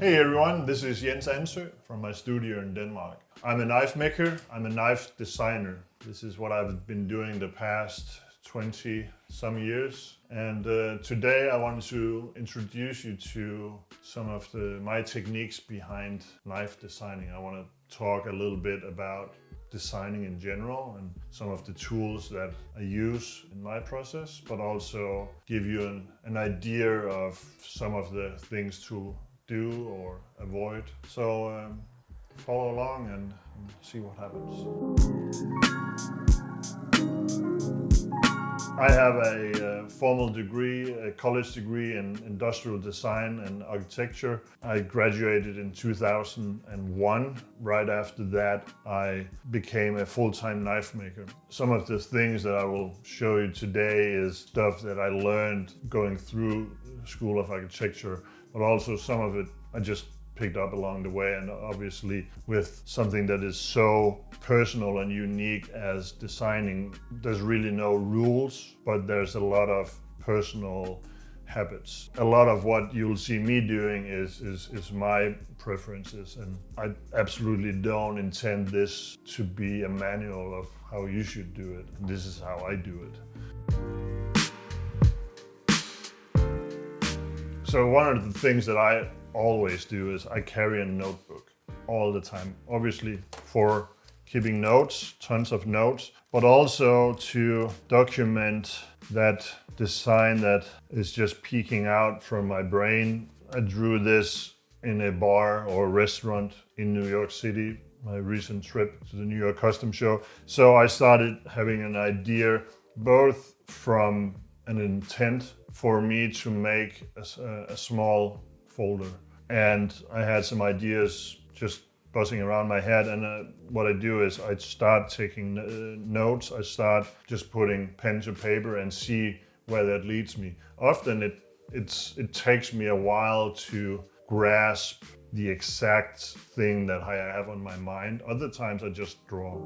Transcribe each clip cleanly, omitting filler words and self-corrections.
Hey everyone, this is Jens Anso from my studio in Denmark. I'm a knife maker, I'm a knife designer. This is what I've been doing the past 20 some years. And today I want to introduce you to some of my techniques behind knife designing. I want to talk a little bit about designing in general and some of the tools that I use in my process, but also give you an idea of some of the things to do or avoid. So follow along and see what happens. I have a formal degree, a college degree in industrial design and architecture. I graduated in 2001. Right after that, I became a full-time knife maker. Some of the things that I will show you today is stuff that I learned going through School of Architecture, but also some of it I just picked up along the way, and obviously with something that is so personal and unique as designing, there's really no rules, but there's a lot of personal habits. A lot of what you'll see me doing is my preferences, and I absolutely don't intend this to be a manual of how you should do it. This is how I do it. So one of the things that I always do is I carry a notebook all the time, obviously for keeping notes, tons of notes, but also to document that design that is just peeking out from my brain. I drew this in a bar or restaurant in New York City, my recent trip to the New York Custom Show. So I started having an idea both from an intent for me to make a small folder. And I had some ideas just buzzing around my head, and what I do is I start taking notes. I start just putting pen to paper and see where that leads me. Often it takes me a while to grasp the exact thing that I have on my mind. Other times I just draw.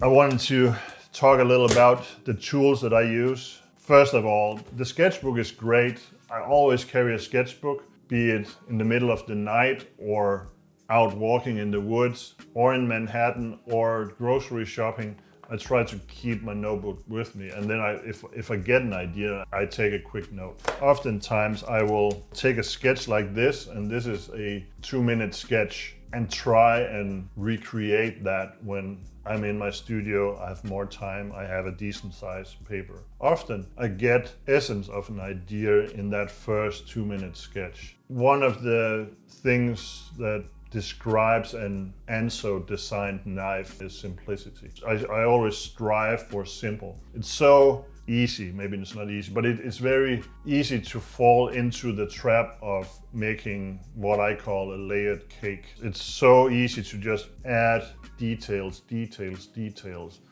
I wanted to talk a little about the tools that I use. First of all, the sketchbook is great. I always carry a sketchbook, be it in the middle of the night or out walking in the woods or in Manhattan or grocery shopping. I try to keep my notebook with me, and then if I get an idea, I take a quick note. Oftentimes I will take a sketch like this, and this is a 2-minute sketch, and try and recreate that when I'm in my studio, I have more time, I have a decent sized paper. Often I get essence of an idea in that first 2-minute sketch. One of the things that describes an Anso designed knife is simplicity. I always strive for simple. It's so easy, maybe it's not easy, but it's very easy to fall into the trap of making what I call a layered cake. It's so easy to just add details.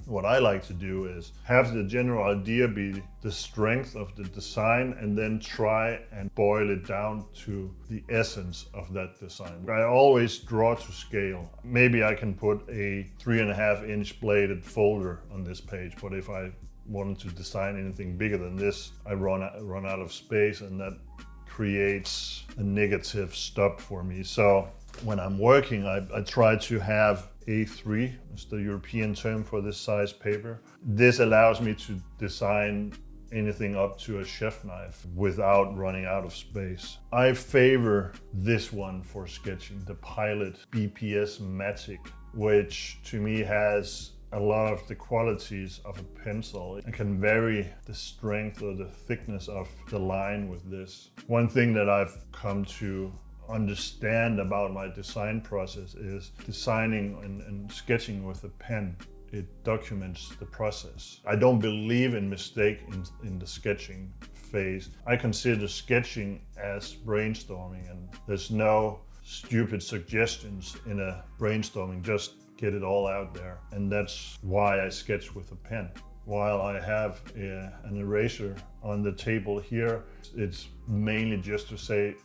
What I like to do is have the general idea be the strength of the design, and then try and boil it down to the essence of that design. I always draw to scale. Maybe I can put a 3.5-inch bladed folder on this page, but if I wanted to design anything bigger than this, I run out of space, and that creates a negative stop for me. So when I'm working, I try to have A3, it's the European term for this size paper. This allows me to design anything up to a chef knife without running out of space. I favor this one for sketching, the Pilot BPS Matic, which to me has a lot of the qualities of a pencil. I can vary the strength or the thickness of the line with this. One thing that I've come to understand about my design process is designing and sketching with a pen. It documents the process. I don't believe in mistake in the sketching phase. I consider sketching as brainstorming, and there's no stupid suggestions in a brainstorming, just get it all out there. And that's why I sketch with a pen. While I have an eraser on the table here, it's mainly just to say,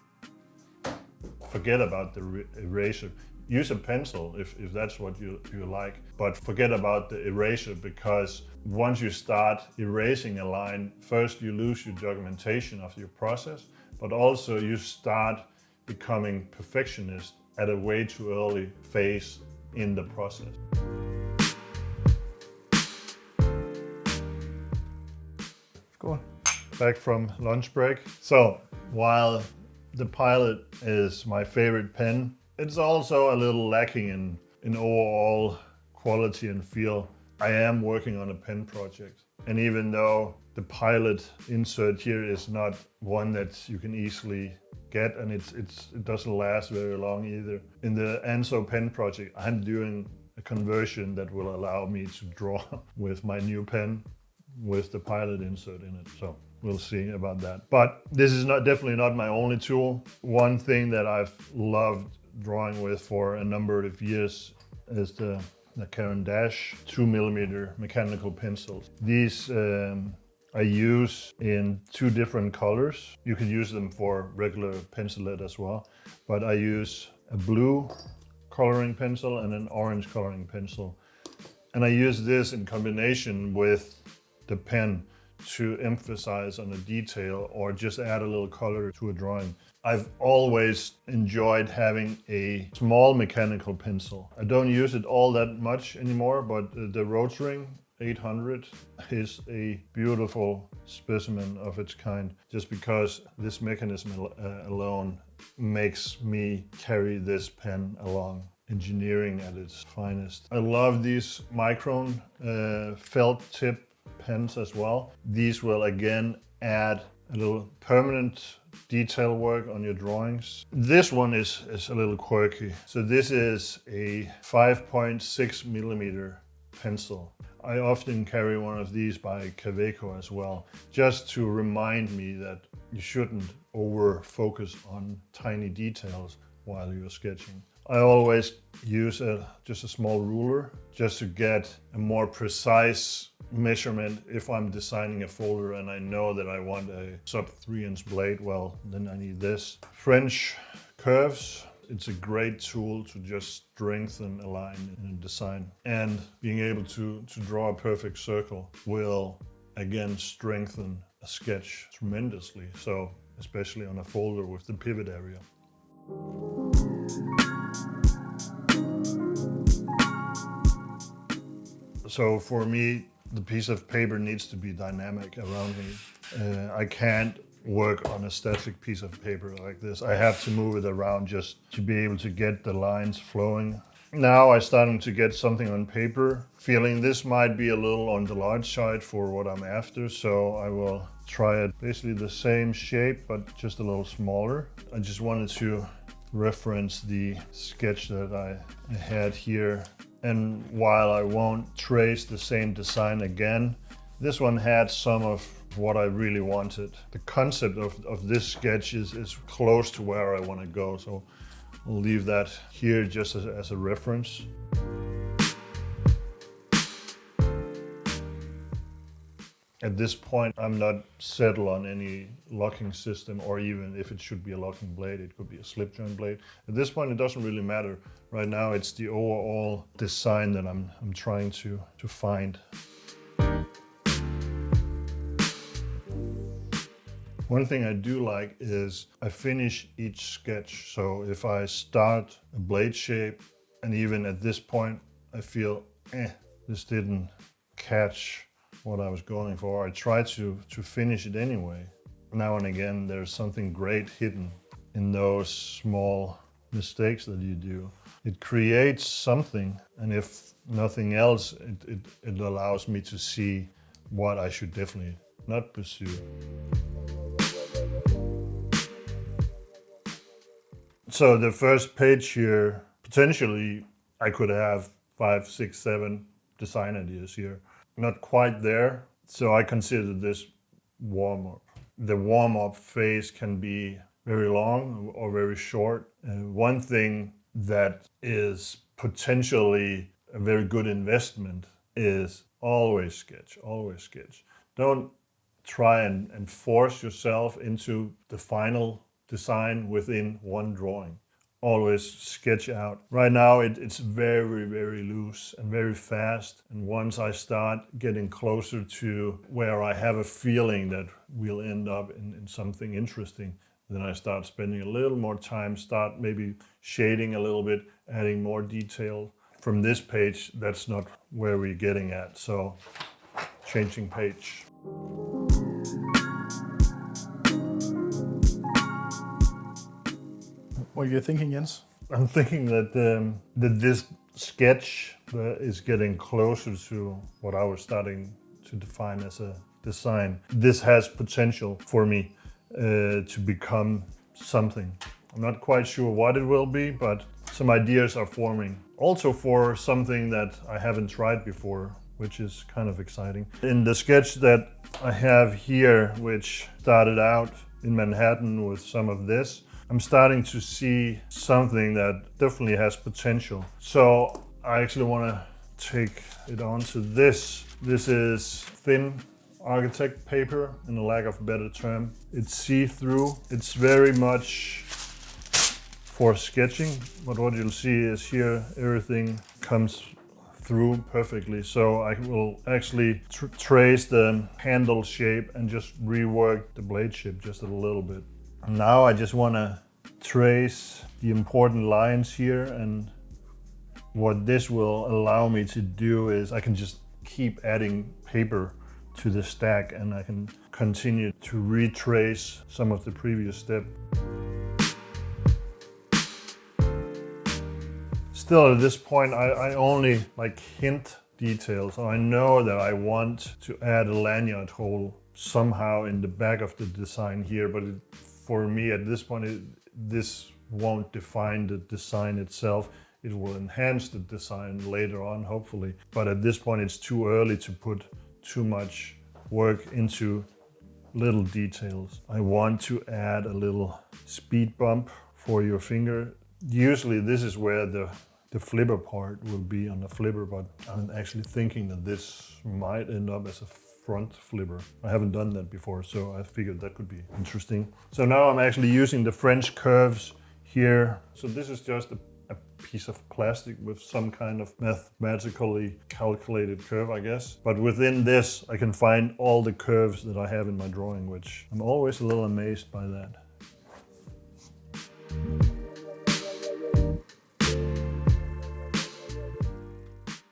forget about the eraser. use a pencil if that's what you like, but forget about the eraser, because once you start erasing a line, first you lose your documentation of your process, but also you start becoming perfectionist at a way too early phase in the process. Go on. Back from lunch break. So while the Pilot is my favorite pen, it's also a little lacking in overall quality and feel. I am working on a pen project, and even though the Pilot insert here is not one that you can easily get, and it doesn't last very long either. In the Anso pen project, I'm doing a conversion that will allow me to draw with my new pen with the Pilot insert in it. So we'll see about that. But this is definitely not my only tool. One thing that I've loved drawing with for a number of years is the Caran d'Ache 2mm mechanical pencils. These I use in 2 different colors. You can use them for regular pencil lead as well, but I use a blue coloring pencil and an orange coloring pencil. And I use this in combination with the pen to emphasize on a detail or just add a little color to a drawing. I've always enjoyed having a small mechanical pencil. I don't use it all that much anymore, but the Rotring 800 is a beautiful specimen of its kind, just because this mechanism alone makes me carry this pen along. Engineering at its finest. I love these Micron felt tip pens as well. These will again add a little permanent detail work on your drawings. This one is a little quirky. So this is a 5.6mm pencil. I often carry one of these by Kaweco as well, just to remind me that you shouldn't over focus on tiny details while you're sketching. I always use just a small ruler just to get a more precise measurement. If I'm designing a folder and I know that I want a sub 3-inch blade, well, then I need this. French curves. It's a great tool to just strengthen a line in a design. And being able to draw a perfect circle will again strengthen a sketch tremendously. So especially on a folder with the pivot area. So for me, the piece of paper needs to be dynamic around me. I can't work on a static piece of paper like this. I have to move it around just to be able to get the lines flowing. Now I'm starting to get something on paper, feeling this might be a little on the large side for what I'm after, so I will try it basically the same shape, but just a little smaller. I just wanted to reference the sketch that I had here. And while I won't trace the same design again, this one had some of what I really wanted. The concept of this sketch is close to where I want to go, so I'll leave that here just as a reference. At this point, I'm not settled on any locking system, or even if it should be a locking blade, it could be a slip joint blade. At this point, it doesn't really matter. Right now, it's the overall design that I'm trying to find. One thing I do like is I finish each sketch. So if I start a blade shape, and even at this point, I feel, this didn't catch what I was going for, I try to finish it anyway. Now and again, there's something great hidden in those small mistakes that you do. It creates something, and if nothing else, it allows me to see what I should definitely not pursue. So the first page here, potentially I could have 5, 6, 7 design ideas here. Not quite there, so I consider this warm-up. The warm-up phase can be very long or very short. One thing that is potentially a very good investment is always sketch, always sketch. Don't try and force yourself into the final design within one drawing. always sketch out. Right now it's very, very loose and very fast. And once I start getting closer to where I have a feeling that we'll end up in something interesting, then I start spending a little more time, start maybe shading a little bit, adding more detail. From this page, that's not where we're getting at. So changing page. What are you thinking, Jens? I'm thinking that this sketch is getting closer to what I was starting to define as a design. This has potential for me to become something. I'm not quite sure what it will be, but some ideas are forming. Also for something that I haven't tried before, which is kind of exciting. In the sketch that I have here, which started out in Manhattan with some of this, I'm starting to see something that definitely has potential. So I actually want to take it onto this. This is thin architect paper, in the lack of a better term. It's see-through. It's very much for sketching, but what you'll see is here everything comes through perfectly. So I will actually trace the handle shape and just rework the blade shape just a little bit. Now I just want to trace the important lines here, and what this will allow me to do is I can just keep adding paper to the stack and I can continue to retrace some of the previous step. Still at this point I only hint details. So I know that I want to add a lanyard hole somehow in the back of the design here, but for me at this point this won't define the design itself. It will enhance the design later on, hopefully. But at this point it's too early to put too much work into little details. I want to add a little speed bump for your finger. Usually this is where the flipper part will be on the flipper, but I'm actually thinking that this might end up as a front flipper. I haven't done that before, so I figured that could be interesting. So now I'm actually using the French curves here. So this is just a piece of plastic with some kind of mathematically calculated curve, I guess. But within this, I can find all the curves that I have in my drawing, which I'm always a little amazed by that.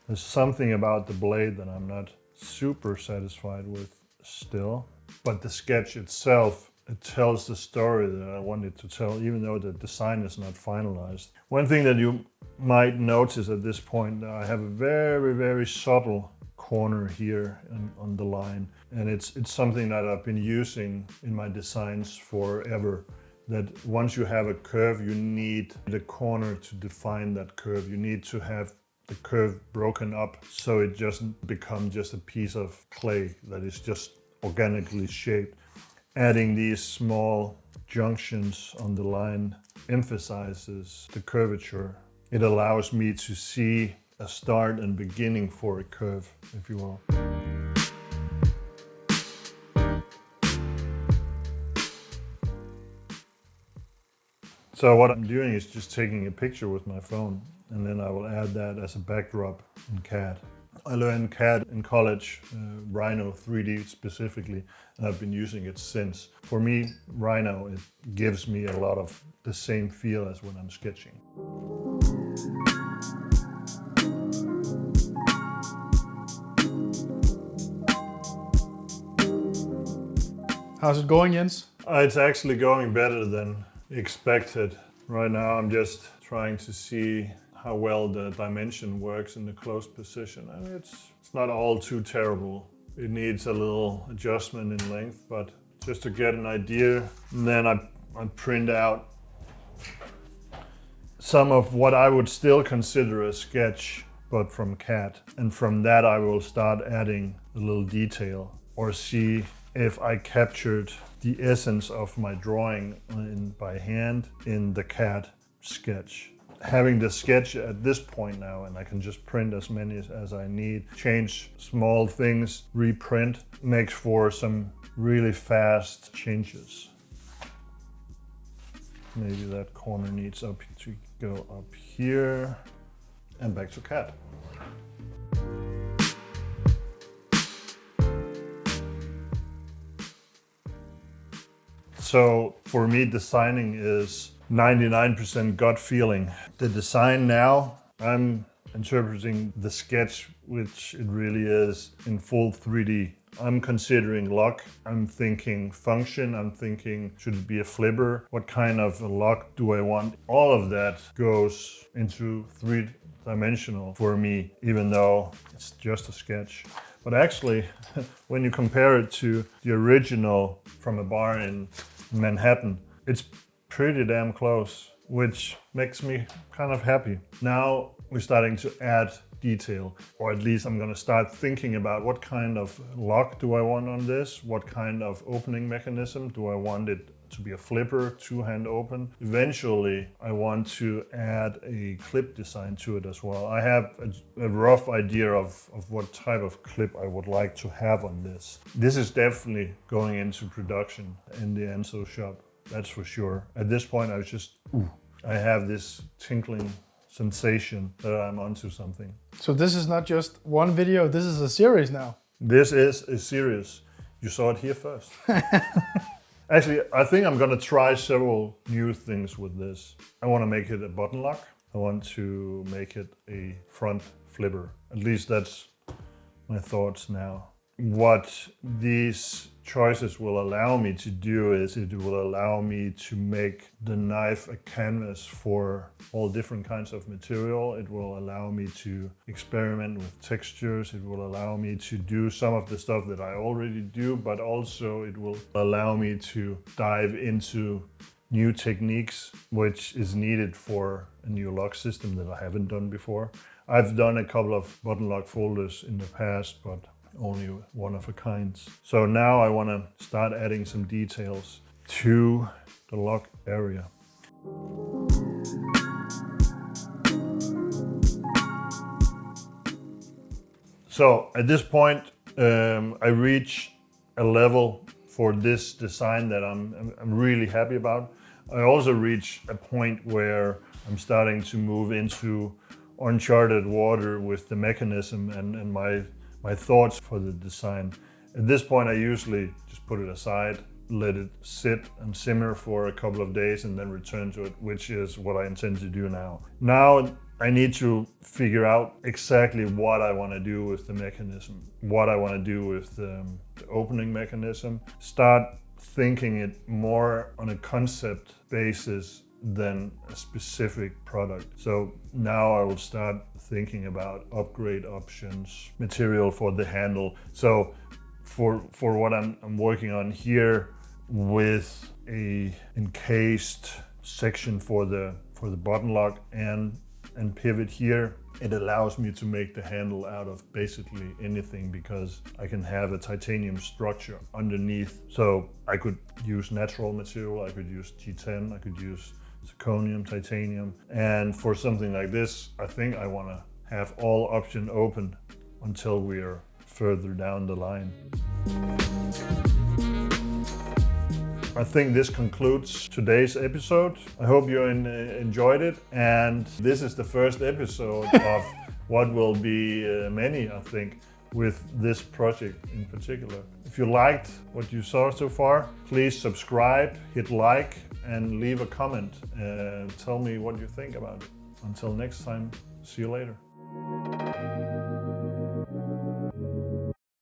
There's something about the blade that I'm not super satisfied with still, but the sketch itself, it tells the story that I wanted to tell, even though the design is not finalized. One thing that you might notice at this point, I have a very, very subtle corner here on the line, and it's something that I've been using in my designs forever. That once you have a curve, you need the corner to define that curve. You need to have the curve broken up so it doesn't become just a piece of clay that is just organically shaped. Adding these small junctions on the line emphasizes the curvature. It allows me to see a start and beginning for a curve, if you will. So what I'm doing is just taking a picture with my phone, and then I will add that as a backdrop in CAD. I learned CAD in college, Rhino 3D specifically, and I've been using it since. For me, Rhino, it gives me a lot of the same feel as when I'm sketching. How's it going, Jens? It's actually going better than expected. Right now I'm just trying to see how well the dimension works in the closed position. I mean, it's not all too terrible. It needs a little adjustment in length, but just to get an idea. And then I print out some of what I would still consider a sketch, but from CAD. And from that I will start adding a little detail or see if I captured the essence of my drawing by hand in the CAD sketch. Having the sketch at this point now, and I can just print as many as I need, change small things, reprint, makes for some really fast changes. Maybe that corner needs to go up here and back to cat. So for me, designing is 99% gut feeling. The design now, I'm interpreting the sketch, which it really is, in full 3D. I'm considering lock, I'm thinking function, I'm thinking should it be a flipper, what kind of a lock do I want? All of that goes into three-dimensional for me, even though it's just a sketch. But actually, when you compare it to the original from a bar in Manhattan, it's pretty damn close, which makes me kind of happy. Now we're starting to add detail, or at least I'm going to start thinking about what kind of lock do I want on this, what kind of opening mechanism do I want it to be, a flipper, two-hand open. Eventually I want to add a clip design to it as well. I have a rough idea of what type of clip I would like to have on this. This is definitely going into production in the Anso shop, that's for sure. At this point I have this tinkling sensation that I'm onto something. So this is not just one video, this is a series now. This is a series. You saw it here first. Actually, I think I'm gonna try several new things with this. I wanna make it a button lock. I want to make it a front flipper. At least that's my thoughts now. What these choices will allow me to do is it will allow me to make the knife a canvas for all different kinds of material. It will allow me to experiment with textures. It will allow me to do some of the stuff that I already do, but also it will allow me to dive into new techniques, which is needed for a new lock system that I haven't done before. I've done a couple of button lock folders in the past, but only one of a kind. So now I want to start adding some details to the lock area. So at this point, I reach a level for this design that I'm really happy about. I also reach a point where I'm starting to move into uncharted water with the mechanism and my thoughts for the design. At this point, I usually just put it aside, let it sit and simmer for a couple of days and then return to it, which is what I intend to do now. Now I need to figure out exactly what I want to do with the mechanism, what I want to do with the opening mechanism, start thinking it more on a concept basis than a specific product. So now I will start thinking about upgrade options, material for the handle. So for what I'm working on here with a encased section for the button lock and pivot here, it allows me to make the handle out of basically anything because I can have a titanium structure underneath. So I could use natural material, I could use G10, I could use zirconium, titanium. And for something like this, I think I want to have all options open until we are further down the line. I think this concludes today's episode. I hope you enjoyed it. And this is the first episode of what will be many, I think, with this project in particular. If you liked what you saw so far, please subscribe, hit like, and leave a comment. Tell me what you think about it. Until next time, see you later.